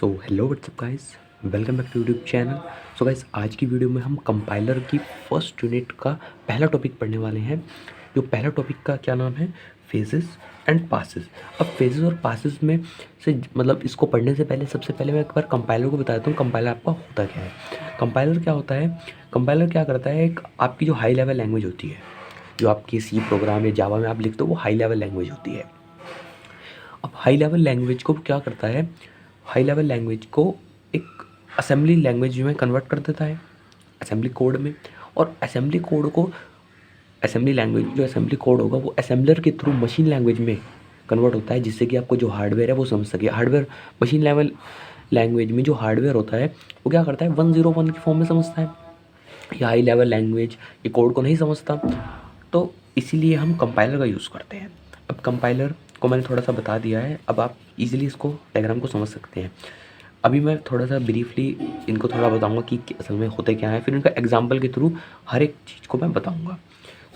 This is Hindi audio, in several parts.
So hello what's up guys, welcome back to YouTube channel. So guys, आज की वीडियो में हम कंपाइलर की फर्स्ट यूनिट का पहला टॉपिक पढ़ने वाले हैं। जो पहला टॉपिक का क्या नाम है, फेजेस एंड पासेस। अब फेजेस और पासेस में से मतलब इसको पढ़ने से पहले सबसे पहले मैं एक बार कंपाइलर को बता देता हूँ। कंपाइलर आपका होता क्या है। कंपाइलर क्या होता है, कंपाइलर क्या करता है, एक आपकी जो हाई लेवल लैंग्वेज होती है, जो आपकी सी प्रोग्राम या जावा में आप लिखते हो, वो हाई लेवल लैंग्वेज होती है। अब हाई लेवल लैंग्वेज को क्या करता है, हाई लेवल लैंग्वेज को एक असेंबली लैंग्वेज में कन्वर्ट कर देता है, असेंबली कोड में। और असेंबली कोड को, असेंबली लैंग्वेज जो असेंबली कोड होगा वो असेंबलर के थ्रू मशीन लैंग्वेज में कन्वर्ट होता है, जिससे कि आपको जो हार्डवेयर है वो समझ सके। हार्डवेयर मशीन लेवल लैंग्वेज में जो हार्डवेयर होता है वो क्या करता है, 101 की फॉर्म में समझता है। या हाई लेवल लैंग्वेज ये कोड को नहीं समझता, तो इसीलिए हम कंपाइलर का यूज़ करते हैं। अब कंपाइलर को मैंने थोड़ा सा बता दिया है, अब आप इजीली इसको डायग्राम को समझ सकते हैं। अभी मैं थोड़ा सा ब्रीफली इनको थोड़ा बताऊंगा कि असल में होते क्या है, फिर इनका एग्जांपल के थ्रू हर एक चीज़ को मैं बताऊंगा।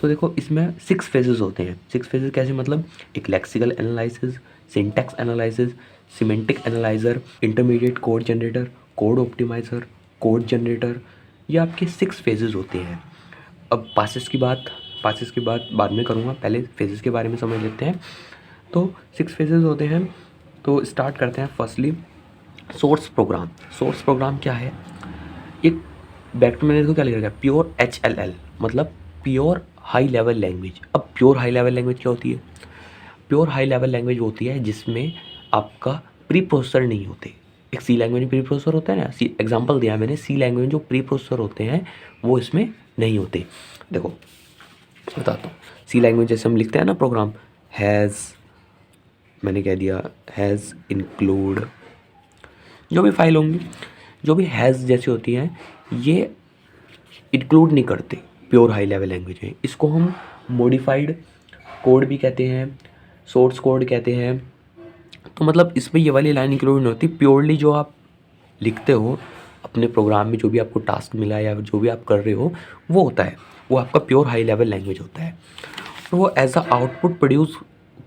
तो देखो, इसमें 6 फेजेस होते हैं। 6 फेजेस कैसे, मतलब एक lexical analysis, syntax analysis, semantic analyser, intermediate code generator, code optimiser, code generator, ये आपके 6 फेजेस होते हैं। अब पासेस की बात बाद में करूँगा, पहले फेजेस के बारे में समझ लेते हैं। तो 6 फेजेस होते हैं। तो स्टार्ट करते हैं firstly source program. Source program क्या है, एक बैक टू मैंने इसको क्या लिखा है, प्योर HLL, मतलब प्योर हाई लेवल लैंग्वेज। अब प्योर हाई लेवल लैंग्वेज क्या होती है, प्योर हाई लेवल लैंग्वेज होती है जिसमें आपका प्री प्रोसेसर नहीं होते। एक सी लैंग्वेज में प्री प्रोसेसर होता है ना, सी एग्जांपल दिया मैंने, सी लैंग्वेज में जो प्री प्रोसेसर होते हैं वो इसमें नहीं होते। देखो बताता हूँ, सी लैंग्वेज जैसे हम लिखते हैं ना प्रोग्राम, हैज़, मैंने कह दिया हैज़ इंक्लूड, जो भी फाइल होंगी, जो भी हैज़ जैसी होती हैं, ये इंक्लूड नहीं करते प्योर हाई लेवल लैंग्वेज में। इसको हम मॉडिफाइड कोड भी कहते हैं, सोर्स कोड कहते हैं। तो मतलब इसमें ये वाली लाइन इंक्लूड नहीं होती। प्योरली जो आप लिखते हो अपने प्रोग्राम में, जो भी आपको टास्क मिला है या जो भी आप कर रहे हो वो होता है, वो आपका प्योर हाई लेवल लैंग्वेज होता है। तो वो एज अ आउटपुट प्रोड्यूस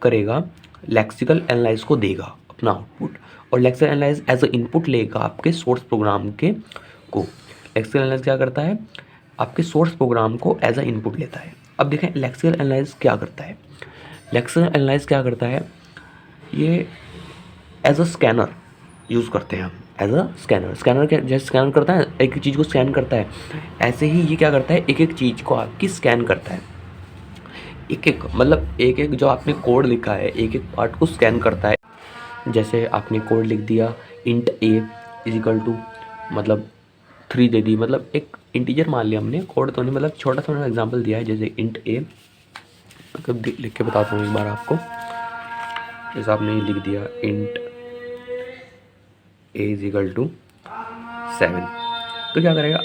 करेगा, लेक्सिकल एनालाइज को देगा अपना आउटपुट, और lexical analyse as a input लेगा आपके सोर्स प्रोग्राम के को। लेक्सिकल एनालाइज क्या करता है, आपके सोर्स प्रोग्राम को एज अ इनपुट लेता है। अब देखें लेक्सिकल एनालाइज क्या करता है। लेक्सिकल एनालाइज क्या करता है, ये एज अ स्कैनर यूज़ करते हैं हम। एज अ स्कैनर, स्कैनर क्या, जैसे स्कैन करता है एक एक चीज़ को स्कैन करता है, ऐसे ही ये क्या करता है, एक एक चीज़ को आपकी स्कैन करता है। एक एक मतलब एक एक जो आपने कोड लिखा है, एक एक पार्ट को स्कैन करता है। जैसे आपने कोड लिख दिया इंट ए इजिकल टू, मतलब 3 दे दी, मतलब एक इंटीजर मान लिया हमने, कोड तो नहीं, मतलब छोटा सा एग्जांपल दिया है। जैसे इंट ए, लिख के बताता हूँ एक बार आपको। जैसे आपने लिख दिया इंट ए इजिकल टू 7, तो क्या करेगा,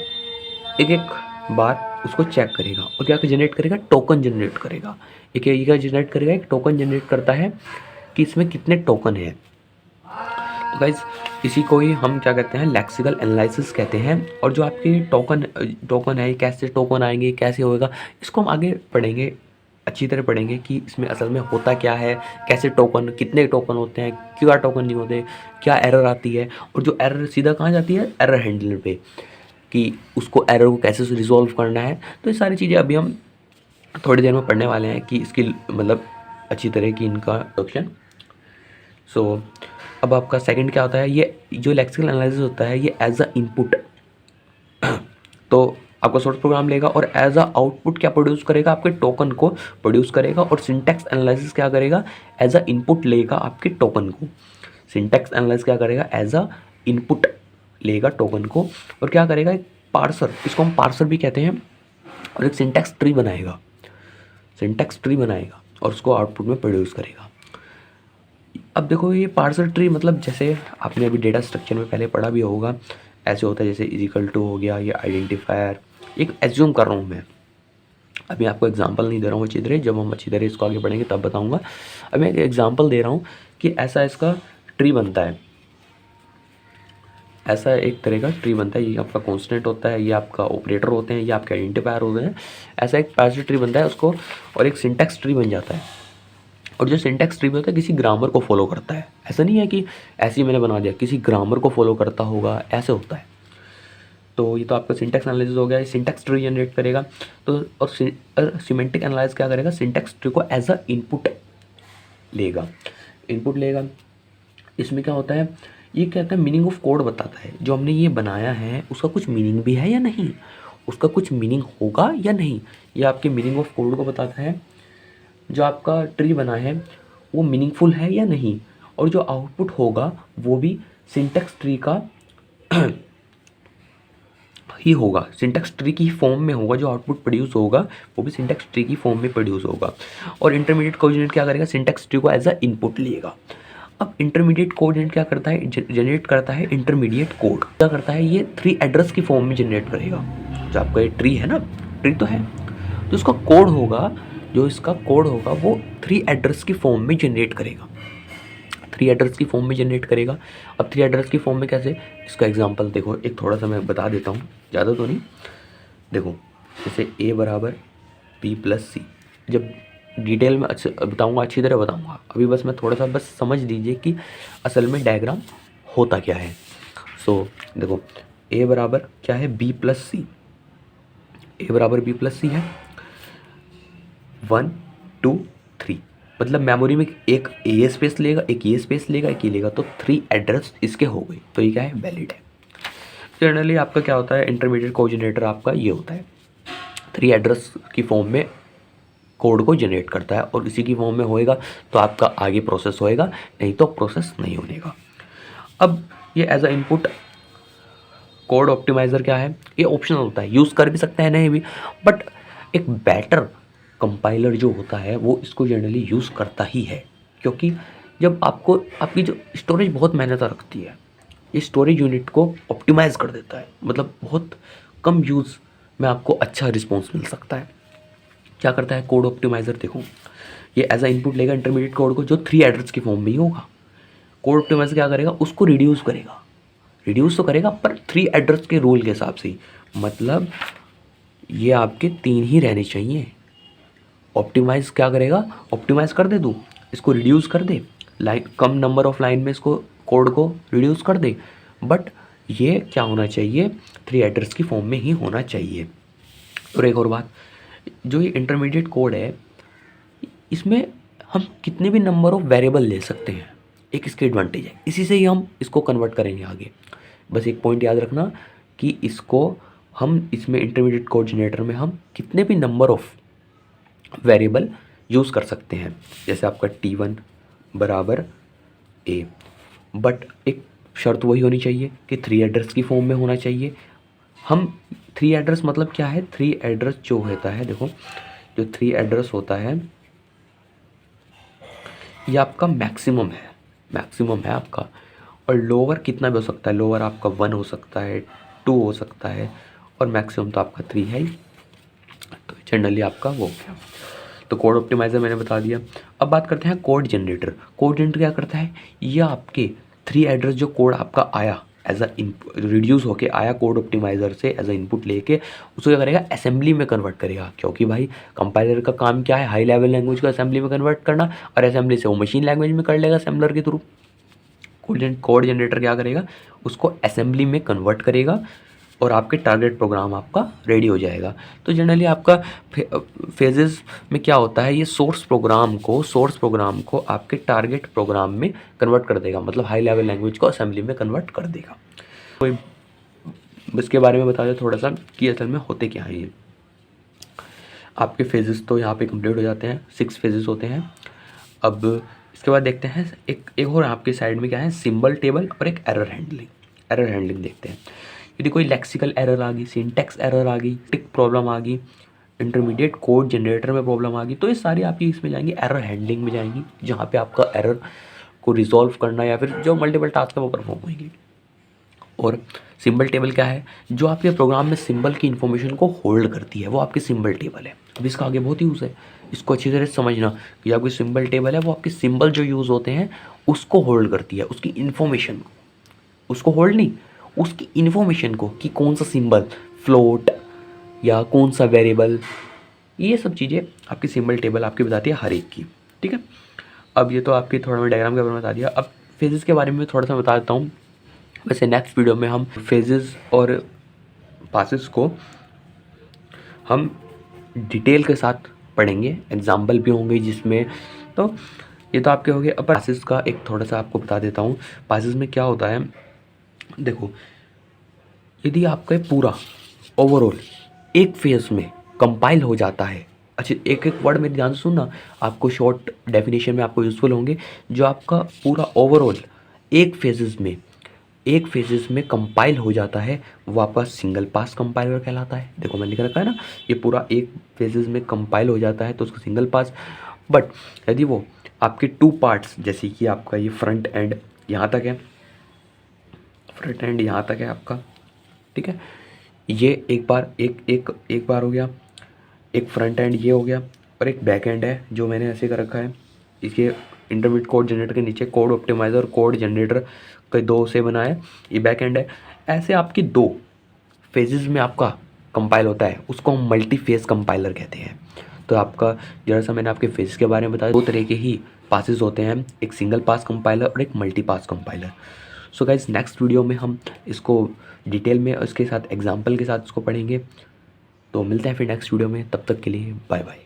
एक एक बार उसको चेक करेगा और क्या जनरेट करेगा, टोकन जनरेट करेगा। एक ये क्या जनरेट करेगा, एक टोकन जनरेट करता है कि इसमें कितने टोकन है। तो गाइज इसी को ही हम क्या कहते हैं, लेक्सिकल एनालिसिस कहते हैं। और जो आपके टोकन है, कैसे टोकन आएंगे, कैसे होएगा, इसको हम आगे पढ़ेंगे, अच्छी तरह पढ़ेंगे कि इसमें असल में होता क्या है, कैसे टोकन, कितने टोकन होते हैं, क्या टोकन नहीं होते, क्या एरर आती है, और जो एरर सीधा कहाँ जाती है, एरर हैंडलर पे, कि उसको एरर को कैसे रिजॉल्व करना है। तो ये सारी चीज़ें अभी हम थोड़ी देर में पढ़ने वाले हैं कि इसकी मतलब अच्छी तरह की इनका इंट्रोडक्शन। सो अब आपका सेकंड क्या होता है, ये जो लेक्सिकल एनालिसिस होता है ये एज अ इनपुट, तो आपका सोर्स प्रोग्राम लेगा और एज अ आउटपुट क्या प्रोड्यूस करेगा, आपके टोकन को प्रोड्यूस करेगा। और सिंटैक्स एनालिसिस क्या करेगा, एज अ इनपुट लेगा आपके टोकन को। सिंटैक्स एनालिसिस क्या करेगा, एज अ इनपुट लेगा टोकन को, और क्या करेगा, एक पार्सर, इसको हम पार्सर भी कहते हैं, और एक सिंटैक्स ट्री बनाएगा, सिंटैक्स ट्री बनाएगा और उसको आउटपुट में प्रोड्यूस करेगा। अब देखो ये पार्सर ट्री, मतलब जैसे आपने अभी डेटा स्ट्रक्चर में पहले पढ़ा भी होगा, ऐसे होता है जैसे इजिकल टू हो गया, ये आइडेंटिफायर, एक एज्यूम कर रहा हूँ मैं, अभी आपको एग्जांपल नहीं दे रहा हूँ अच्छी तरह, जब हम अच्छी तरह इसको आगे बढ़ेंगे तब बताऊँगा। अब मैं एक एग्जांपल दे रहा हूँ कि ऐसा इसका ट्री बनता है, ऐसा एक तरह का ट्री बनता है। ये आपका कॉन्स्टेंट होता है, ये आपका ऑपरेटर होते हैं, ये आपके आइडेंटिफायर होते हैं। ऐसा एक पार्सर ट्री बनता है उसको, और एक सिंटैक्स ट्री बन जाता है। और जो सिंटैक्स ट्री होता है किसी ग्रामर को फॉलो करता है, ऐसा नहीं है कि ऐसे ही मैंने बना दिया, किसी ग्रामर को फॉलो करता होगा, ऐसे होता है। तो ये तो आपका सिंटैक्स एनालिसिस हो गया, ये सिंटैक्स ट्री जनरेट करेगा। तो और सिमेंटिक एनालाइज क्या करेगा, सिंटैक्स ट्री को एज अ इनपुट लेगा, इनपुट लेगा। इसमें क्या होता है, ये कहता है मीनिंग ऑफ कोड बताता है, जो हमने ये बनाया है उसका कुछ मीनिंग भी है या नहीं, उसका कुछ मीनिंग होगा या नहीं, ये आपके मीनिंग ऑफ कोड को बताता है। जो आपका ट्री बना है वो मीनिंगफुल है या नहीं, और जो आउटपुट होगा वो भी सिंटैक्स ट्री का ही होगा, सिंटैक्स ट्री की फॉर्म में होगा। जो आउटपुट प्रोड्यूस होगा वो भी सिंटैक्स ट्री की फॉर्म में प्रोड्यूस होगा। और इंटरमीडिएट कोऑर्डिनेट क्या करेगा, सिंटैक्स ट्री को एज अ इनपुट लेगा। अब इंटरमीडिएट कोऑर्डिनेट क्या करता है, जनरेट करता है इंटरमीडिएट कोड। क्या करता है, ये 3 एड्रेस की फॉर्म में जनरेट करेगा। जो आपका ये ट्री है ना, ट्री तो है, तो इसका कोड होगा, जो इसका कोड होगा वो 3 एड्रेस की फॉर्म में जनरेट करेगा, 3 एड्रेस की फॉर्म में जनरेट करेगा। अब 3 एड्रेस की फॉर्म में कैसे, इसका एग्जांपल देखो, एक थोड़ा सा मैं बता देता हूँ, ज़्यादा तो नहीं। देखो जैसे a बराबर b प्लस सी, जब डिटेल में बताऊँगा, अच्छी तरह बताऊँगा, अभी बस मैं थोड़ा सा बस समझ लीजिए कि असल में डायग्राम होता क्या है। सो देखो a बराबर क्या है, b प्लस सी, a बराबर b प्लस सी है, 1 2 3, मतलब मेमोरी में एक ए स्पेस लेगा, एक ये स्पेस लेगा, एक ये लेगा, तो 3 एड्रेस इसके हो गए, तो ये क्या है, वैलिड है। जनरली आपका क्या होता है, इंटरमीडिएट कोऑर्डिनेटर आपका ये होता है, 3 एड्रेस की फॉर्म में कोड को जनरेट करता है, और इसी की फॉर्म में होएगा तो आपका आगे प्रोसेस होएगा, नहीं तो प्रोसेस नहीं होनेगा। अब ये as a input code optimiser क्या है, ये ऑप्शनल होता है, यूज़ कर भी सकते हैं नहीं भी, बट एक बेटर कंपाइलर जो होता है वो इसको जनरली यूज़ करता ही है। क्योंकि जब आपको आपकी जो स्टोरेज बहुत मेहनत रखती है, ये स्टोरेज यूनिट को ऑप्टिमाइज़ कर देता है, मतलब बहुत कम यूज़ में आपको अच्छा रिस्पॉन्स मिल सकता है। क्या करता है कोड ऑप्टिमाइज़र, देखो ये एज अ इनपुट लेगा इंटरमीडिएट कोड को, जो 3 एड्रेस की फॉर्म में ही होगा। कोड ऑप्टिमाइज़र क्या करेगा, उसको रिड्यूस करेगा, रिड्यूस तो करेगा पर 3 एड्रेस के रूल के हिसाब से ही, मतलब ये आपके 3 ही रहने चाहिए। ऑप्टिमाइज़ क्या करेगा, ऑप्टिमाइज़ कर दे, तू इसको रिड्यूस कर दे, लाइन कम नंबर ऑफ लाइन में इसको कोड को रिड्यूस कर दे, बट ये क्या होना चाहिए, 3 एड्रेस की फॉर्म में ही होना चाहिए। और एक और बात, जो ये इंटरमीडिएट कोड है इसमें हम कितने भी नंबर ऑफ वेरिएबल ले सकते हैं, एक इसकी एडवांटेज है, इसी से ही हम इसको कन्वर्ट करेंगे आगे। बस एक पॉइंट याद रखना कि इसको हम इसमें इंटरमीडिएट कोड जनरेटर में हम कितने भी नंबर ऑफ वेरिएबल यूज़ कर सकते हैं, जैसे आपका T1 बराबर a, बट एक शर्त वही होनी चाहिए कि 3 एड्रेस की फॉर्म में होना चाहिए। हम 3 एड्रेस मतलब क्या है, 3 एड्रेस जो होता है, देखो जो 3 एड्रेस होता है ये आपका मैक्सिमम है, मैक्सिमम है आपका। और लोअर कितना भी हो सकता है, लोअर आपका 1 हो सकता है, 2 हो सकता है, और मैक्सिमम तो आपका 3 है ही। तो जनरली आपका वो क्या, तो कोड ऑप्टिमाइज़र मैंने बता दिया। अब बात करते हैं कोड जनरेटर। कोड जनरेटर क्या करता है, ये आपके 3 एड्रेस जो कोड आपका आया एज अ रिड्यूस होके आया कोड ऑप्टिमाइज़र से एज अ इनपुट लेके, उसको क्या करेगा, असेंबली में कन्वर्ट करेगा। क्योंकि भाई कंपाइलर का काम क्या है, हाई लेवल लैंग्वेज को असेंबली में कन्वर्ट करना, और असेंबली से वो मशीन लैंग्वेज में कर लेगा असेंबलर के थ्रू। कोड जनरेटर क्या करेगा, उसको असेंबली में कन्वर्ट करेगा, और आपके टारगेट प्रोग्राम आपका रेडी हो जाएगा। तो जनरली आपका फेजेस में क्या होता है, ये सोर्स प्रोग्राम को आपके टारगेट प्रोग्राम में कन्वर्ट कर देगा, मतलब हाई लेवल लैंग्वेज को असेंबली में कन्वर्ट कर देगा। कोई इसके बारे में बता दें थोड़ा सा कि असल में होते क्या है ये। आपके फेजेस तो यहाँ पे कंप्लीट हो जाते हैं, 6 फेजेस होते हैं। अब इसके बाद देखते हैं एक और आपके साइड में क्या है, सिंबल टेबल और एक एरर हैंडलिंग। एरर हैंडलिंग देखते हैं, यदि कोई लेक्सिकल एरर आ गई, सिंटैक्स एरर आ गई, टिक प्रॉब्लम आ गई, इंटरमीडिएट कोड जनरेटर में प्रॉब्लम आ गई, तो ये सारी आपकी इसमें जाएंगी, एरर हैंडलिंग में जाएंगी, जहाँ पे आपका एरर को रिजॉल्व करना या फिर जो मल्टीपल टास्क है वो परफॉर्म होंगी। और सिंबल टेबल क्या है, जो आपके प्रोग्राम में सिंबल की इन्फॉर्मेशन को होल्ड करती है, वो आपकी सिंबल टेबल है। अब इसका आगे बहुत यूज़ है, इसको अच्छी तरह से समझना कि आपकी सिंबल टेबल है, वो आपके सिंबल जो यूज़ होते हैं उसको होल्ड करती है, उसकी इन्फॉर्मेशन, उसको होल्ड नहीं, उसकी इन्फॉर्मेशन को, कि कौन सा सिंबल, फ्लोट या कौन सा वेरिएबल, ये सब चीज़ें आपकी सिंबल टेबल आपकी बताती है हर एक की, ठीक है। अब ये तो आपकी थोड़ा मैं डायग्राम के बारे में बता दिया। अब फेजेस के बारे में थोड़ा सा बता देता हूँ। वैसे नेक्स्ट वीडियो में हम फेजेस और पासेस को हम डिटेल के साथ पढ़ेंगे, एग्जाम्पल भी होंगे जिसमें। तो ये तो आपके हो गए। अब पासेस का एक थोड़ा सा आपको बता देता हूँ। पासेस में क्या होता है, देखो, यदि आपका पूरा ओवरऑल एक फेज में कंपाइल हो जाता है, अच्छा एक एक वर्ड मेरी ध्यान से सुनना, आपको शॉर्ट डेफिनेशन में आपको यूज़फुल होंगे। जो आपका पूरा ओवरऑल एक फेजेस में कंपाइल हो जाता है वो आपका सिंगल पास कंपाइलर कहलाता है। देखो मैंने लिख रखा है ना, ये पूरा एक फेजेस में कंपाइल हो जाता है तो उसको सिंगल पास। बट यदि वो आपके 2 पार्ट्स, जैसे कि आपका ये फ्रंट एंड यहाँ तक है, फ्रंट एंड यहाँ तक है आपका, ठीक है, ये एक बार हो गया, एक फ्रंट एंड ये हो गया, और एक बैक एंड है जो मैंने ऐसे कर रखा है। इसके इंटरमीडिएट कोड जनरेटर के नीचे कोड ऑप्टिमाइज़र कोड जनरेटर के 2 से बना है, ये बैक एंड है। ऐसे आपकी 2 फेजेस में आपका कंपाइल होता है, उसको हम मल्टी फेज कंपाइलर कहते हैं। तो आपका जरा सा मैंने आपके फेज के बारे में बताया, 2 तरह के ही पासेस होते हैं, एक सिंगल पास कंपाइलर और एक multi pass compiler. So guys next video में हम इसको डिटेल में उसके साथ एग्जाम्पल के साथ इसको पढ़ेंगे। तो मिलते हैं फिर नेक्स्ट वीडियो में, तब तक के लिए बाय बाय।